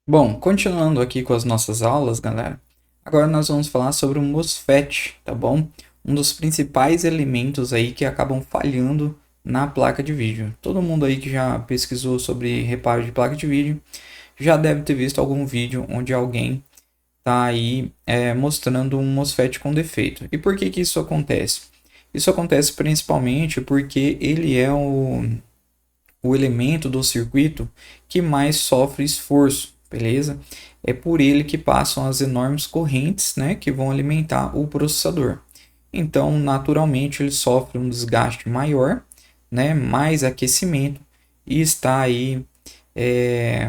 Bom, continuando aqui com as nossas aulas, galera. Agora nós vamos falar sobre o MOSFET, tá bom? Um dos principais elementos aí que acabam falhando na placa de vídeo. Todo mundo aí que já pesquisou sobre reparo de placa de vídeo já deve ter visto algum vídeo onde alguém está aí mostrando um MOSFET com defeito. E por que que isso acontece? Isso acontece principalmente porque ele é o elemento do circuito que mais sofre esforço, beleza? É por ele que passam as enormes correntes, né, que vão alimentar o processador. Então, naturalmente, ele sofre um desgaste maior, né, mais aquecimento e está aí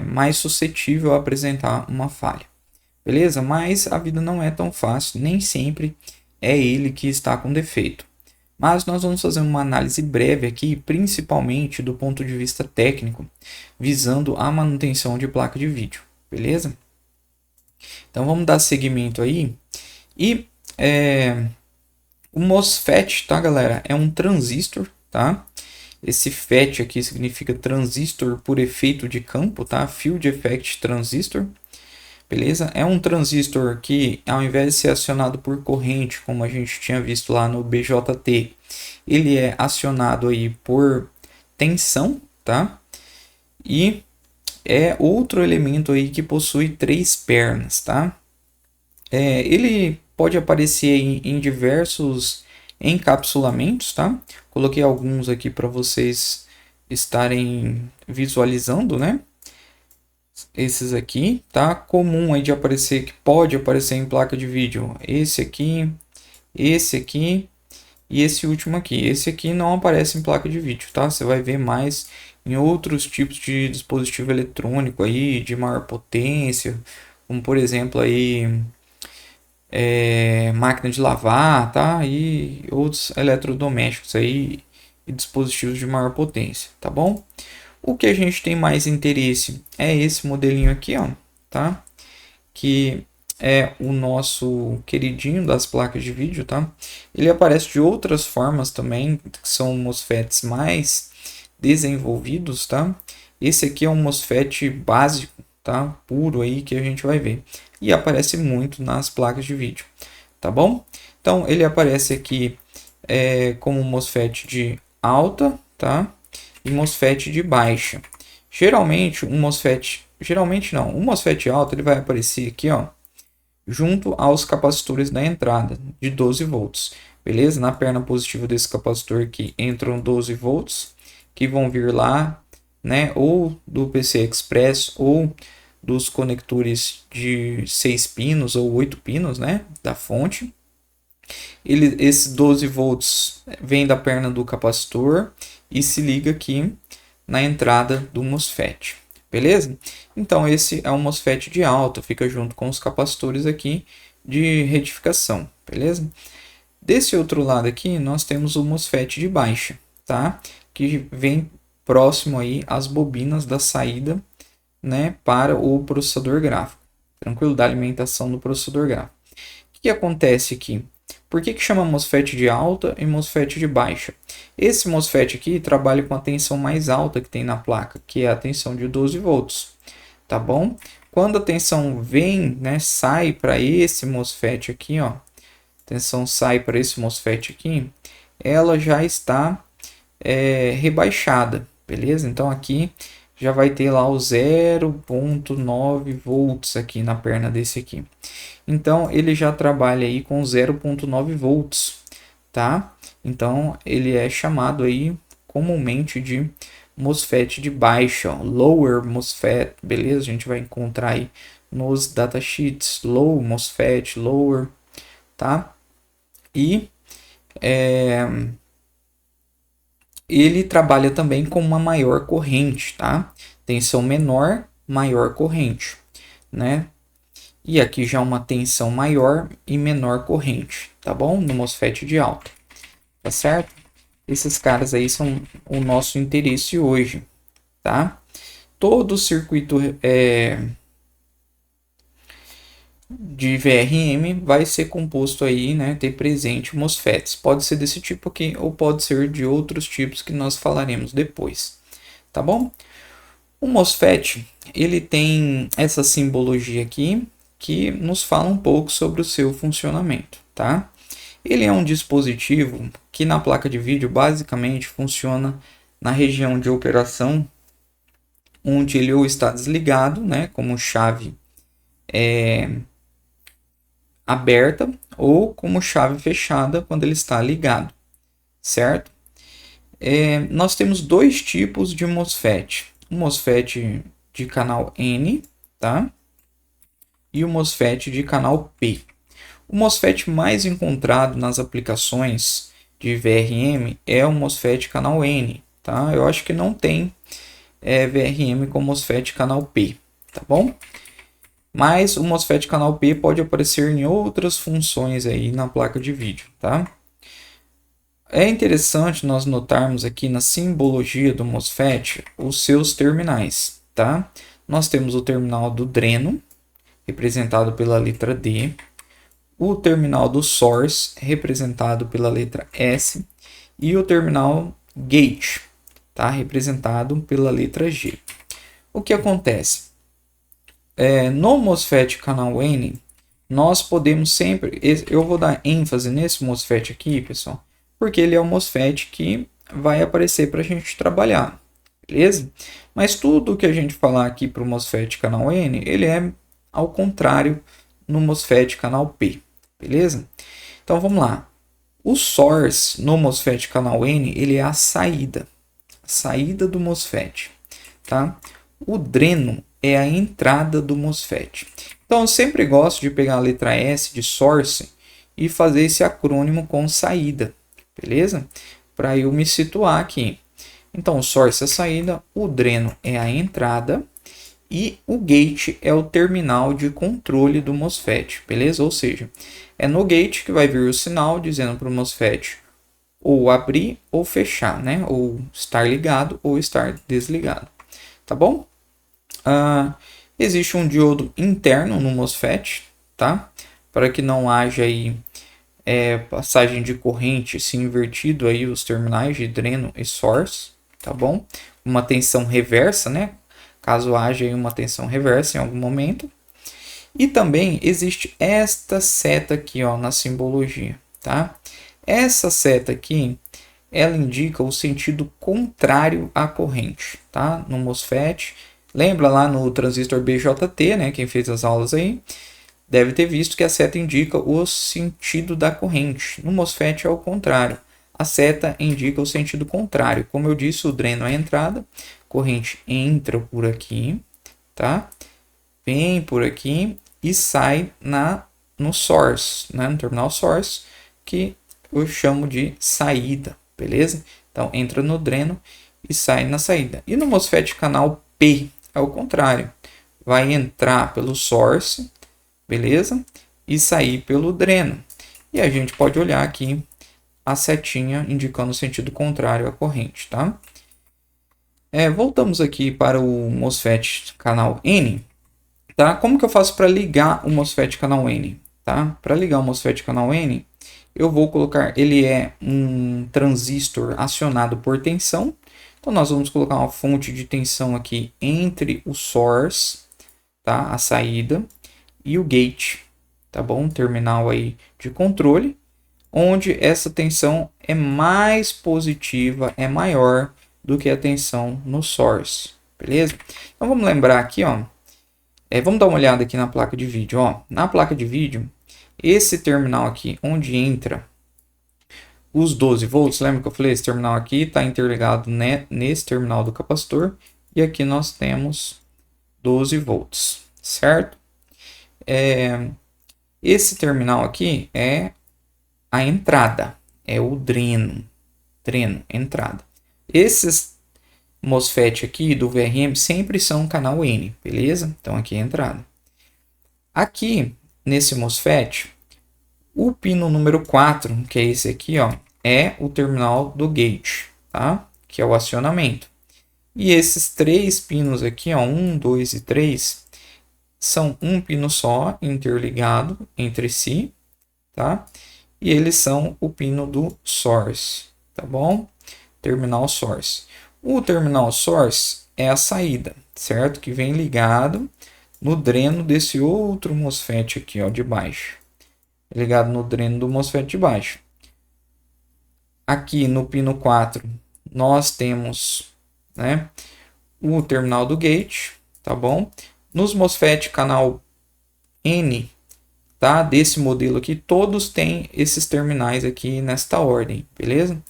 mais suscetível a apresentar uma falha, beleza? Mas a vida não é tão fácil, nem sempre é ele que está com defeito. Mas nós vamos fazer uma análise breve aqui, principalmente do ponto de vista técnico, visando a manutenção de placa de vídeo, beleza? Então vamos dar seguimento aí. E o MOSFET, tá, galera? É um transistor, tá? Esse FET aqui significa transistor por efeito de campo, tá? Field Effect Transistor. Beleza? É um transistor que, ao invés de ser acionado por corrente, como a gente tinha visto lá no BJT, ele é acionado aí por tensão, tá? E é outro elemento aí que possui três pernas, tá? Ele pode aparecer em diversos encapsulamentos, tá? Coloquei alguns aqui para vocês estarem visualizando, né? Esses aqui, tá? Comum aí de aparecer, que pode aparecer em placa de vídeo. Esse aqui e esse último aqui. Esse aqui não aparece em placa de vídeo, tá? Você vai ver mais em outros tipos de dispositivo eletrônico aí, de maior potência, como por exemplo aí máquina de lavar, tá? E outros eletrodomésticos aí e dispositivos de maior potência, tá bom? O que a gente tem mais interesse é esse modelinho aqui, ó, tá? Que é o nosso queridinho das placas de vídeo, tá? Ele aparece de outras formas também, que são MOSFETs mais desenvolvidos, tá? Esse aqui é um MOSFET básico, tá? Puro aí que a gente vai ver. E aparece muito nas placas de vídeo, tá bom? Então ele aparece aqui como MOSFET de alta, tá? E MOSFET de baixa. Geralmente geralmente não, um MOSFET alto ele vai aparecer aqui, ó, junto aos capacitores da entrada de 12 volts. Beleza? Na perna positiva desse capacitor aqui entram 12 volts que vão vir lá, né, ou do PCI Express ou dos conectores de 6 pinos ou 8 pinos, né, da fonte. Esse 12 volts vem da perna do capacitor e se liga aqui na entrada do MOSFET. Beleza? Então esse é um MOSFET de alta, fica junto com os capacitores aqui de retificação, beleza? Desse outro lado aqui nós temos o MOSFET de baixa, tá? Que vem próximo aí às bobinas da saída, né, para o processador gráfico. Tranquilo? Da alimentação do processador gráfico. O que acontece aqui? Por que chama MOSFET de alta e MOSFET de baixa? Esse MOSFET aqui trabalha com a tensão mais alta que tem na placa, que é a tensão de 12 volts, tá bom? Quando a tensão vem, né, sai para esse MOSFET aqui, ó, a tensão sai para esse MOSFET aqui, ela já está rebaixada, beleza? Então aqui já vai ter lá o 0,9 volts aqui na perna desse aqui. Então ele já trabalha aí com 0,9 volts, tá? Então ele é chamado aí comumente de MOSFET de baixa, ó, lower MOSFET, beleza? A gente vai encontrar aí nos datasheets low MOSFET, lower, tá? E ele trabalha também com uma maior corrente, tá? Tensão menor, maior corrente, né? E aqui já uma tensão maior e menor corrente, tá bom? No MOSFET de alta, tá certo? Esses caras aí são o nosso interesse hoje, tá? Todo o circuito de VRM vai ser composto aí, né? Ter presente MOSFETs. Pode ser desse tipo aqui ou pode ser de outros tipos que nós falaremos depois, tá bom? O MOSFET, ele tem essa simbologia aqui que nos fala um pouco sobre o seu funcionamento, tá? Ele é um dispositivo que na placa de vídeo basicamente funciona na região de operação, onde ele ou está desligado, né, como chave aberta, ou como chave fechada quando ele está ligado, certo? Nós temos dois tipos de MOSFET. O MOSFET de canal N, tá? E o MOSFET de canal P. O MOSFET mais encontrado nas aplicações de VRM é o MOSFET canal N, tá? Eu acho que não tem VRM com MOSFET canal P, tá bom? Mas o MOSFET canal P pode aparecer em outras funções aí na placa de vídeo, tá? É interessante nós notarmos aqui na simbologia do MOSFET os seus terminais, tá? Nós temos o terminal do dreno, representado pela letra D, o terminal do source, representado pela letra S, e o terminal gate, tá? Representado pela letra G. O que acontece? No MOSFET canal N, nós podemos sempre... Eu vou dar ênfase nesse MOSFET aqui, pessoal, porque ele é o MOSFET que vai aparecer para a gente trabalhar, beleza? Mas tudo que a gente falar aqui para o MOSFET canal N, ele é ao contrário no MOSFET canal P, beleza? Então vamos lá. O source no MOSFET canal N, ele é a saída do MOSFET, tá? O dreno é a entrada do MOSFET. Então eu sempre gosto de pegar a letra S de source e fazer esse acrônimo com saída, beleza? Para eu me situar aqui. Então o source é a saída, o dreno é a entrada e o gate é o terminal de controle do MOSFET, beleza? Ou seja, é no gate que vai vir o sinal dizendo para o MOSFET ou abrir ou fechar, né? Ou estar ligado ou estar desligado, tá bom? Existe um diodo interno no MOSFET, tá? Para que não haja aí passagem de corrente se invertido aí os terminais de dreno e source, tá bom? Uma tensão reversa, né? Caso haja aí uma tensão reversa em algum momento. E também existe esta seta aqui, ó, na simbologia, tá? Essa seta aqui, ela indica o sentido contrário à corrente, tá? No MOSFET, lembra lá no transistor BJT, né? Quem fez as aulas aí, deve ter visto que a seta indica o sentido da corrente. No MOSFET é o contrário. A seta indica o sentido contrário. Como eu disse, o dreno é a entrada, corrente entra por aqui, tá? Vem por aqui e sai no source, né? No terminal source, que eu chamo de saída, beleza? Então entra no dreno e sai na saída. E no MOSFET canal P é o contrário. Vai entrar pelo source, beleza? E sair pelo dreno. E a gente pode olhar aqui a setinha indicando o sentido contrário à corrente, tá? Voltamos aqui para o MOSFET canal N, tá? Como que eu faço para ligar o MOSFET canal N, tá? Para ligar o MOSFET canal N, eu vou colocar, ele é um transistor acionado por tensão. Então nós vamos colocar uma fonte de tensão aqui entre o source, tá? A saída e o gate, tá bom? Terminal aí de controle, onde essa tensão é mais positiva, é maior do que a tensão no source, beleza? Então vamos lembrar aqui, ó. Vamos dar uma olhada aqui na placa de vídeo, ó. Na placa de vídeo, esse terminal aqui, onde entra os 12 volts, lembra que eu falei? Esse terminal aqui está interligado nesse terminal do capacitor, e aqui nós temos 12 volts, certo? Esse terminal aqui é a entrada, é o dreno, entrada. Esses MOSFET aqui do VRM sempre são canal N, beleza? Então aqui é a entrada. Aqui, nesse MOSFET, o pino número 4, que é esse aqui, ó, é o terminal do gate, tá? Que é o acionamento. E esses três pinos aqui, ó, 1, 2 e 3, são um pino só, interligado entre si, tá? E eles são o pino do source, tá bom? Terminal source. O terminal source, é a saída, certo? Que vem ligado no dreno desse outro MOSFET aqui, ó, de baixo. Ligado no dreno do MOSFET de baixo. Aqui no pino 4, nós temos, né, o terminal do gate, tá bom? Nos MOSFET canal N, tá? Desse modelo aqui, todos têm esses terminais aqui nesta ordem, beleza?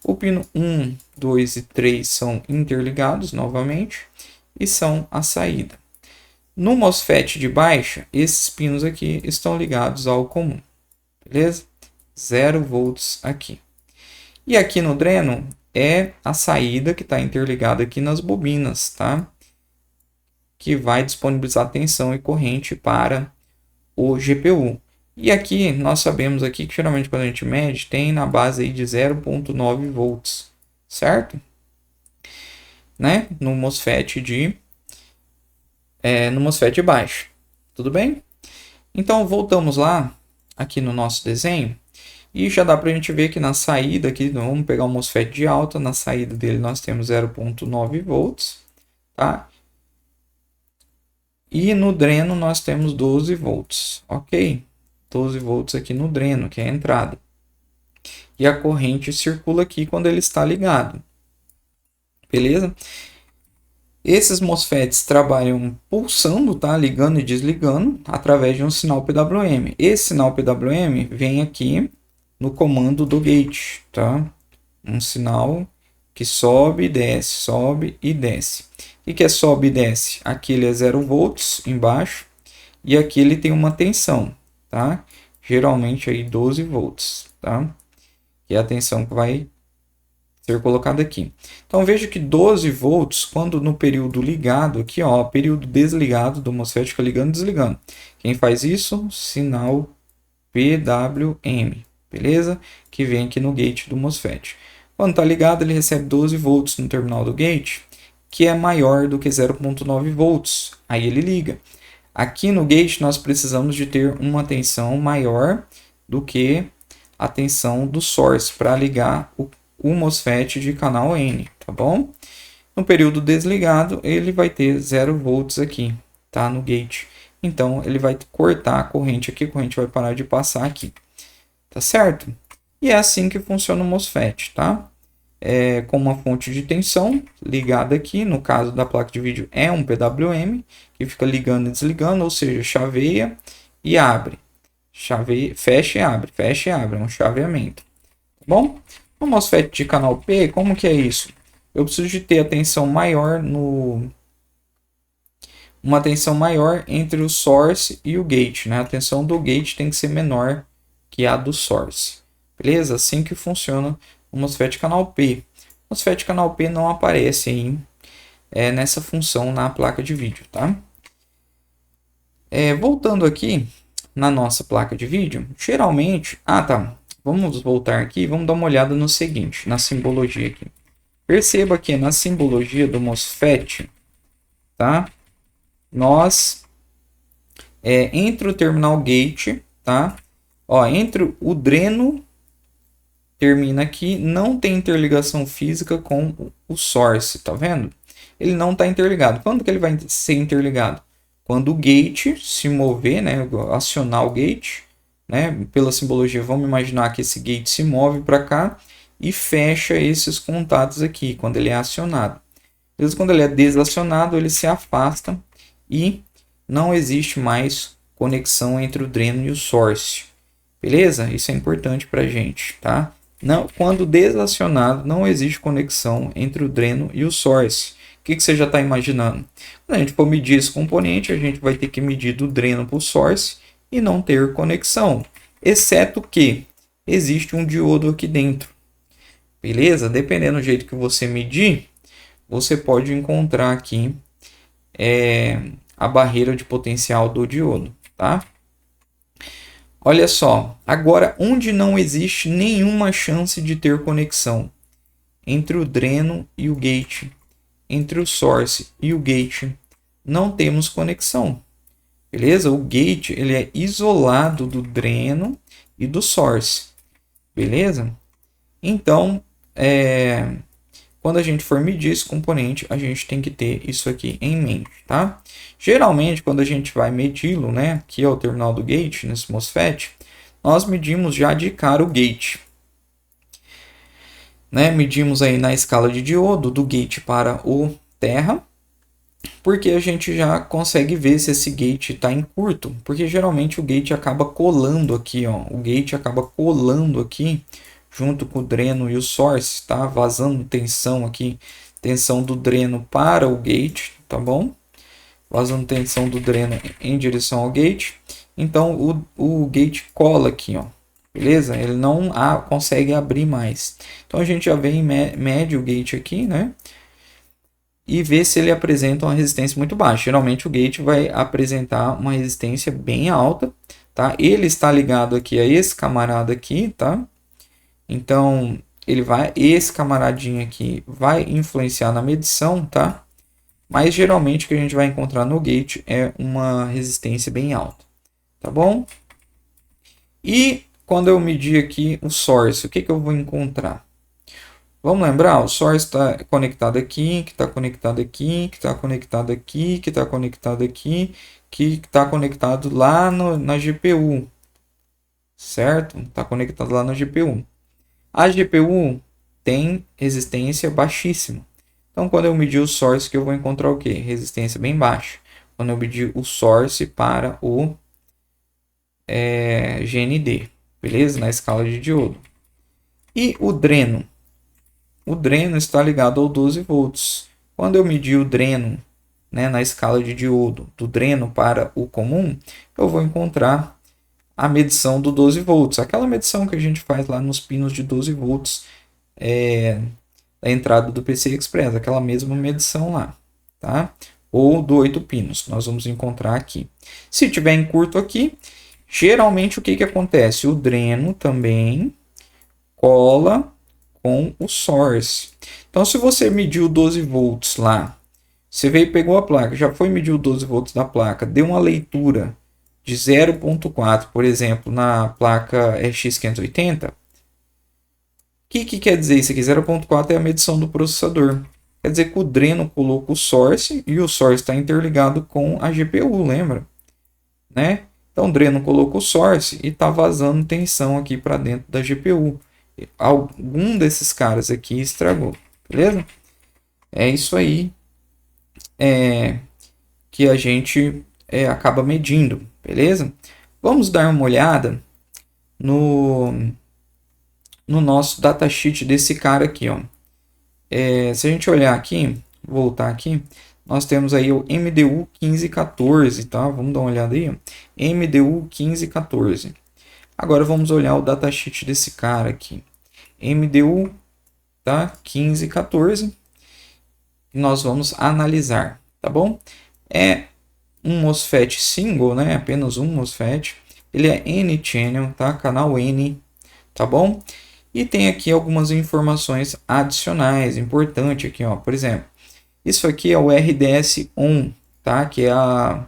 O pino 1, 2 e 3 são interligados novamente e são a saída. No MOSFET de baixa, esses pinos aqui estão ligados ao comum, beleza? 0 volts aqui. E aqui no dreno é a saída que está interligada aqui nas bobinas, tá? Que vai disponibilizar tensão e corrente para o GPU. E aqui nós sabemos aqui que geralmente quando a gente mede tem na base aí de 0,9 volts, certo? Né? No MOSFET baixo. Tudo bem? Então voltamos lá aqui no nosso desenho e já dá para a gente ver que na saída aqui, vamos pegar o MOSFET de alta, na saída dele nós temos 0,9 volts, tá? E no dreno nós temos 12 volts, ok? 12 volts aqui no dreno, que é a entrada. E a corrente circula aqui quando ele está ligado. Beleza? Esses MOSFETs trabalham pulsando, tá? Ligando e desligando, através de um sinal PWM. Esse sinal PWM vem aqui no comando do gate, tá? Um sinal que sobe e desce, sobe e desce. O que é sobe e desce? Aqui ele é 0 volts embaixo e aqui ele tem uma tensão, tá? Geralmente aí 12 volts, tá? Que é a tensão que vai ser colocada aqui. Então veja que 12 volts, quando no período ligado aqui, ó, período desligado do MOSFET fica ligando e desligando. Quem faz isso? Sinal PWM, beleza? Que vem aqui no gate do MOSFET. Quando está ligado, ele recebe 12 volts no terminal do gate, que é maior do que 0,9 volts. Aí ele liga. Aqui no gate nós precisamos de ter uma tensão maior do que a tensão do source para ligar o MOSFET de canal N, tá bom? No período desligado, ele vai ter 0 volts aqui, tá? No gate. Então, ele vai cortar a corrente aqui, a corrente vai parar de passar aqui, tá certo? E é assim que funciona o MOSFET, tá? Com uma fonte de tensão ligada aqui, no caso da placa de vídeo é um PWM, que fica ligando e desligando, ou seja, chaveia e abre. Chaveia, fecha e abre, é um chaveamento. Tá bom? No MOSFET de canal P, como que é isso? Eu preciso de ter a tensão maior uma tensão maior entre o source e o gate, né? A tensão do gate tem que ser menor que a do source. Beleza? Assim que funciona o MOSFET canal P. O MOSFET canal P não aparece aí, nessa função na placa de vídeo, tá? Voltando aqui na nossa placa de vídeo, geralmente... tá. Vamos voltar aqui e vamos dar uma olhada no seguinte, na simbologia aqui. Perceba que na simbologia do MOSFET, tá? Nós, entre o terminal gate, tá? Ó, entre o dreno, termina aqui, não tem interligação física com o source, tá vendo? Ele não está interligado. Quando que ele vai ser interligado? Quando o gate se mover, né? Acionar o gate, né? Pela simbologia, vamos imaginar que esse gate se move para cá e fecha esses contatos aqui, quando ele é acionado. Mas quando ele é desacionado, ele se afasta e não existe mais conexão entre o dreno e o source. Beleza? Isso é importante para a gente, tá? Não, quando desacionado, não existe conexão entre o dreno e o source. O que você já está imaginando? Quando a gente for medir esse componente, a gente vai ter que medir do dreno para o source e não ter conexão, exceto que existe um diodo aqui dentro. Beleza? Dependendo do jeito que você medir, você pode encontrar aqui a barreira de potencial do diodo, tá? Olha só, agora onde não existe nenhuma chance de ter conexão entre o dreno e o gate, entre o source e o gate, não temos conexão. Beleza? O gate ele é isolado do dreno e do source. Beleza? Então, quando a gente for medir esse componente, a gente tem que ter isso aqui em mente, tá? Geralmente, quando a gente vai medi-lo, né, aqui é o terminal do gate, nesse MOSFET, nós medimos já de cara o gate. Né? Medimos aí na escala de diodo, do gate para o terra, porque a gente já consegue ver se esse gate está em curto, porque geralmente o gate acaba colando aqui, ó, o gate acaba colando aqui, junto com o dreno e o source, tá? Vazando tensão aqui, tensão do dreno para o gate, tá bom? Vazando tensão do dreno em direção ao gate. Então o gate cola aqui, ó. Beleza? Ele não consegue abrir mais. Então a gente já vem mede o gate aqui, né? E vê se ele apresenta uma resistência muito baixa. Geralmente o gate vai apresentar uma resistência bem alta, tá? Ele está ligado aqui a esse camarada aqui, tá? Então esse camaradinho aqui vai influenciar na medição, tá? Mas geralmente o que a gente vai encontrar no gate é uma resistência bem alta, tá bom? E quando eu medir aqui o source, o que eu vou encontrar? Vamos lembrar, o source está conectado aqui, que está conectado aqui, que está conectado aqui, que está conectado aqui, que está conectado lá na GPU, certo? Está conectado lá na GPU. A GPU tem resistência baixíssima. Então, quando eu medir o source, que eu vou encontrar o quê? Resistência bem baixa. Quando eu medir o source para o GND, beleza? Na escala de diodo. E o dreno? O dreno está ligado ao 12 volts. Quando eu medir o dreno, né, na escala de diodo, do dreno para o comum, eu vou encontrar a medição do 12 volts. Aquela medição que a gente faz lá nos pinos de 12 volts da entrada do PCI Express, aquela mesma medição lá, tá? Ou do 8 pinos, nós vamos encontrar aqui. Se tiver em curto aqui, geralmente o que acontece? O dreno também cola com o source. Então, se você mediu 12 volts lá, você veio e pegou a placa, já foi medir o 12 volts da placa, deu uma leitura de 0.4, por exemplo, na placa RX 580, o que quer dizer isso aqui? 0.4 é a medição do processador. Quer dizer que o dreno colocou o source e o source está interligado com a GPU, lembra? Né? Então o dreno colocou o source e está vazando tensão aqui para dentro da GPU. Algum desses caras aqui estragou, beleza? É isso aí que a gente acaba medindo, beleza? Vamos dar uma olhada no nosso datasheet desse cara aqui, ó. Se a gente olhar aqui, voltar aqui, nós temos aí o MDU 1514, tá? Vamos dar uma olhada aí, ó. MDU 1514. Agora vamos olhar o datasheet desse cara aqui. MDU, tá? 1514. Nós vamos analisar, tá bom? É um MOSFET single, né? Apenas um MOSFET. Ele é N-channel, tá? Canal N, tá bom? E tem aqui algumas informações adicionais, importante aqui, ó. Por exemplo, isso aqui é o RDS on, tá? Que é a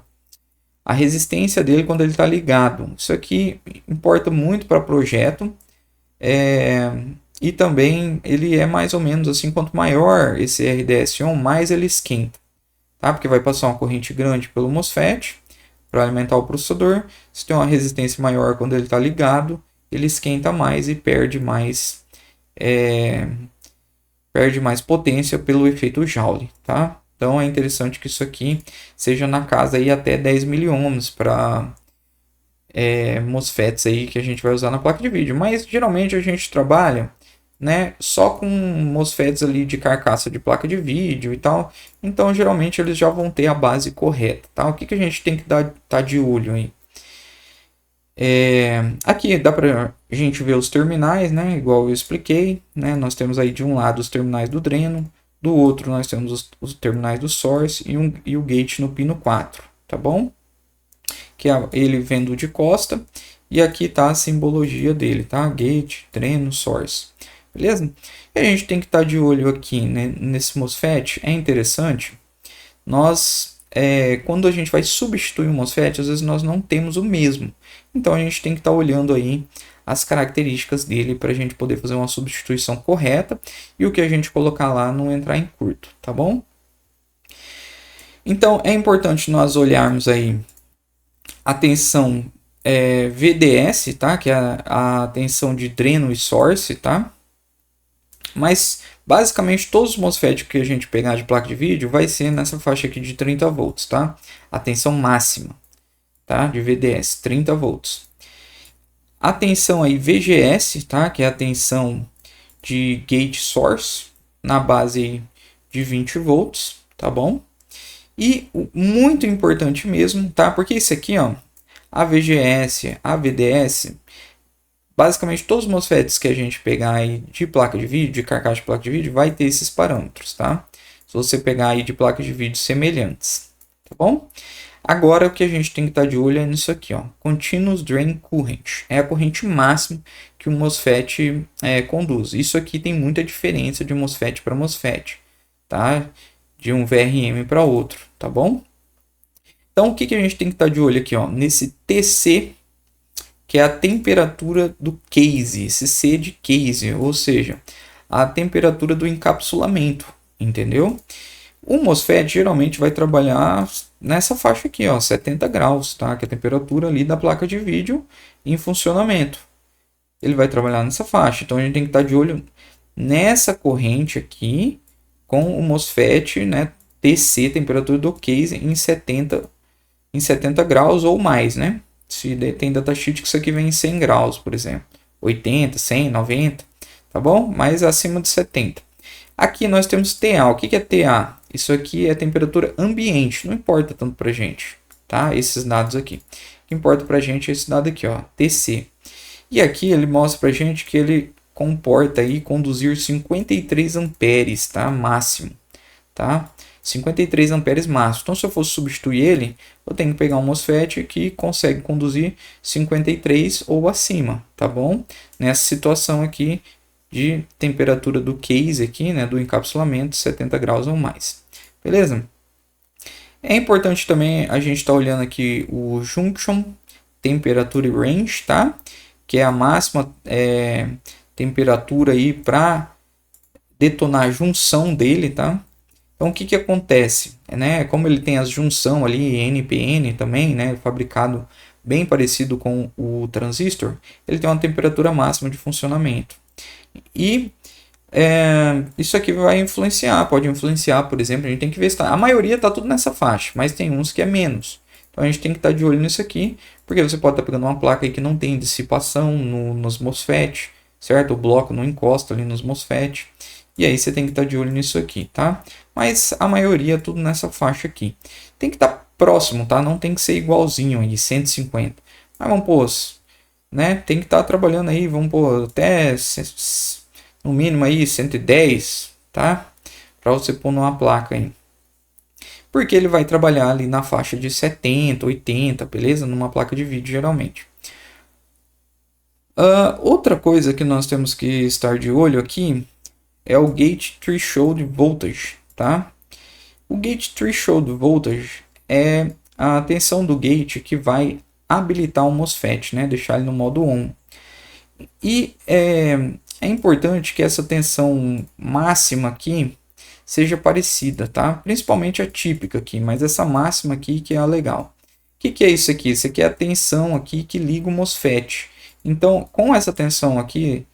resistência dele quando ele está ligado. Isso aqui importa muito para projeto. E também ele é mais ou menos assim, quanto maior esse RDS on, mais ele esquenta, tá? Porque vai passar uma corrente grande pelo MOSFET para alimentar o processador. Se tem uma resistência maior quando ele está ligado, ele esquenta mais e perde mais potência pelo efeito Joule, tá? Então é interessante que isso aqui seja na casa aí até 10 miliohms para MOSFETs aí que a gente vai usar na placa de vídeo. Mas geralmente a gente trabalha, né, só com MOSFETs ali de carcaça de placa de vídeo e tal. Então geralmente eles já vão ter a base correta, tá? O que a gente tem que tá de olho aí? Aqui dá para a gente ver os terminais, né? Igual eu expliquei, né? Nós temos aí de um lado os terminais do dreno, do outro nós temos os terminais do source e o gate no pino 4, tá bom? Que é ele vendo de costa, e aqui tá a simbologia dele, tá? Gate, dreno, source, beleza? E a gente tem que estar de olho aqui, né? Nesse MOSFET. É interessante, nós quando a gente vai substituir o MOSFET, às vezes nós não temos o mesmo. Então a gente tem que estar olhando aí as características dele para a gente poder fazer uma substituição correta e o que a gente colocar lá não entrar em curto, tá bom? Então é importante nós olharmos aí a tensão VDS, tá? Que é a tensão de dreno e source, tá? Mas basicamente todos os MOSFET que a gente pegar de placa de vídeo vai ser nessa faixa aqui de 30 volts, tá? A tensão máxima, tá? De VDS, 30 volts. A tensão aí VGS, tá? Que é a tensão de gate source na base de 20 volts, tá bom? E muito importante mesmo, tá? Porque isso aqui, ó, a VGS, a VDS, basicamente todos os MOSFETs que a gente pegar aí de placa de vídeo, de carcaça de placa de vídeo, vai ter esses parâmetros, tá? Se você pegar aí de placas de vídeo semelhantes, tá bom? Agora o que a gente tem que estar de olho é nisso aqui, ó, Continuous Drain Current, é a corrente máxima que o MOSFET conduz. Isso aqui tem muita diferença de MOSFET para MOSFET, tá? De um VRM para outro, tá bom? Então o que a gente tem que estar de olho aqui, ó, nesse TC, que é a temperatura do case, esse C de case, ou seja, a temperatura do encapsulamento, entendeu? O MOSFET geralmente vai trabalhar nessa faixa aqui, ó, 70 graus, tá? Que é a temperatura ali da placa de vídeo em funcionamento. Ele vai trabalhar nessa faixa, então a gente tem que estar de olho nessa corrente aqui com o MOSFET, né, TC, temperatura do case em 70 graus ou mais, né? Se tem datasheet que isso aqui vem em 100 graus, por exemplo. 80, 100, 90, tá bom? Mas acima de 70. Aqui nós temos TA. O que é TA? Isso aqui é temperatura ambiente. Não importa tanto pra gente, tá? Esses dados aqui. O que importa pra gente é esse dado aqui, ó, TC. E aqui ele mostra pra gente que ele comporta aí conduzir 53 amperes, tá? Máximo, tá? 53 amperes máximo. Então, se eu fosse substituir ele, eu tenho que pegar um MOSFET que consegue conduzir 53 ou acima, tá bom? Nessa situação aqui de temperatura do case aqui, né, do encapsulamento, 70 graus ou mais. Beleza? É importante também a gente estar olhando aqui o Junction Temperature Range, tá? Que é a máxima temperatura aí para detonar a junção dele, tá? Então o que acontece, né? Como ele tem a junção ali NPN também, né? Fabricado bem parecido com o transistor, ele tem uma temperatura máxima de funcionamento. E isso aqui vai influenciar, pode influenciar, por exemplo, a gente tem que ver se a maioria está tudo nessa faixa, mas tem uns que é menos. Então a gente tem que estar de olho nisso aqui, porque você pode estar pegando uma placa aí que não tem dissipação nos MOSFET, certo? O bloco não encosta ali nos MOSFET. E aí você tem que estar de olho nisso aqui, tá? Mas a maioria é tudo nessa faixa aqui. Tem que estar próximo, tá? Não tem que ser igualzinho aí, 150. Mas vamos pôr, né? Tem que estar trabalhando aí, vamos pôr até no mínimo aí 110, tá? Para você pôr numa placa aí. Porque ele vai trabalhar ali na faixa de 70, 80, beleza? Numa placa de vídeo, geralmente. Outra coisa que nós temos que estar de olho aqui é o Gate Threshold Voltage, tá? O Gate Threshold Voltage é a tensão do gate que vai habilitar o MOSFET, né? Deixar ele no modo ON. E é importante que essa tensão máxima aqui seja parecida, tá? Principalmente a típica aqui, mas essa máxima aqui que é a legal. O que é isso aqui? Isso aqui é a tensão aqui que liga o MOSFET. Então, com essa tensão aqui,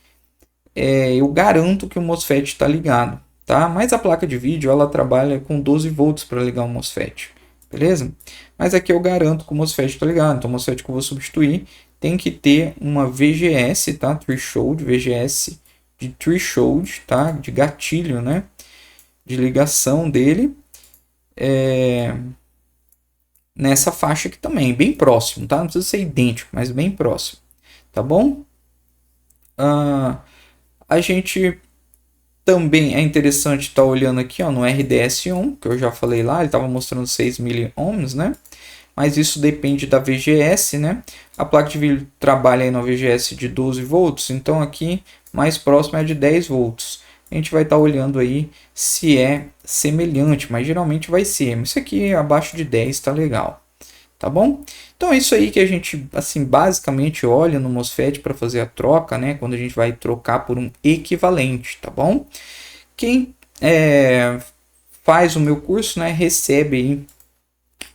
eu garanto que o MOSFET está ligado, tá? Mas a placa de vídeo ela trabalha com 12 volts para ligar o MOSFET, beleza? Mas aqui eu garanto que o MOSFET está ligado. Então, o MOSFET que eu vou substituir tem que ter uma VGS, tá? Threshold, VGS de threshold, tá? De gatilho, né? De ligação dele nessa faixa aqui também, bem próximo, tá? Não precisa ser idêntico, mas bem próximo, tá bom? A gente também é interessante estar olhando aqui, ó, no RDS1, que eu já falei lá, ele estava mostrando 6 mΩ, né? Mas isso depende da VGS, né? A placa de vídeo trabalha aí na VGS de 12 volts, então aqui mais próximo é de 10 volts. A gente vai estar olhando aí se é semelhante, mas geralmente vai ser. Isso aqui abaixo de 10 está legal, tá bom? Então é isso aí que a gente, assim, basicamente olha no MOSFET para fazer a troca, né? Quando a gente vai trocar por um equivalente, tá bom? Quem faz o meu curso, né, recebe aí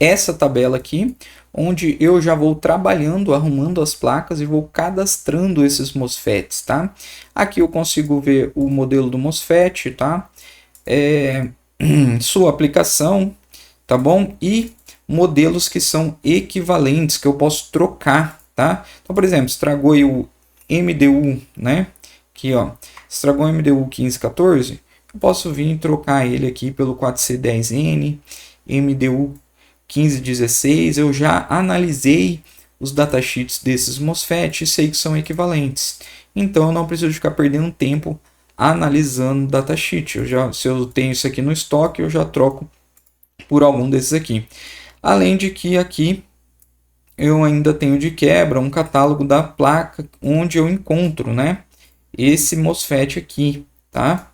essa tabela aqui, onde eu já vou trabalhando, arrumando as placas e vou cadastrando esses MOSFETs, tá? Aqui eu consigo ver o modelo do MOSFET, tá? Sua aplicação, tá bom? E modelos que são equivalentes, que eu posso trocar, tá? Então, por exemplo, estragou aí o MDU, né? Aqui, ó, estragou o MDU 1514, eu posso vir e trocar ele aqui pelo 4C10N, MDU 1516, eu já analisei os datasheets desses MOSFET e sei que são equivalentes. Então eu não preciso ficar perdendo tempo analisando o datasheet. Se eu tenho isso aqui no estoque, eu já troco por algum desses aqui. Além de que aqui eu ainda tenho de quebra um catálogo da placa onde eu encontro, né, esse MOSFET aqui, tá?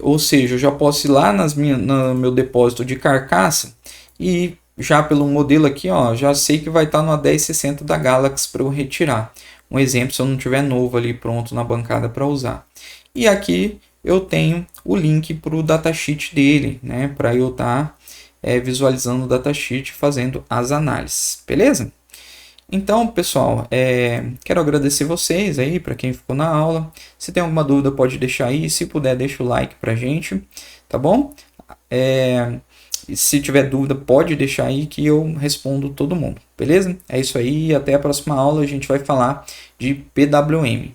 Ou seja, eu já posso ir lá no meu depósito de carcaça e já pelo modelo aqui, ó, já sei que vai estar no A1060 da Galaxy para eu retirar. Um exemplo, se eu não tiver novo ali pronto na bancada para usar. E aqui eu tenho o link para o datasheet dele, né, para eu estar visualizando o datasheet, fazendo as análises, beleza? Então, pessoal, quero agradecer vocês aí, para quem ficou na aula. Se tem alguma dúvida, pode deixar aí. Se puder, deixa o like pra gente, tá bom? Se tiver dúvida, pode deixar aí que eu respondo todo mundo, beleza? É isso aí, até a próxima aula. A gente vai falar de PWM.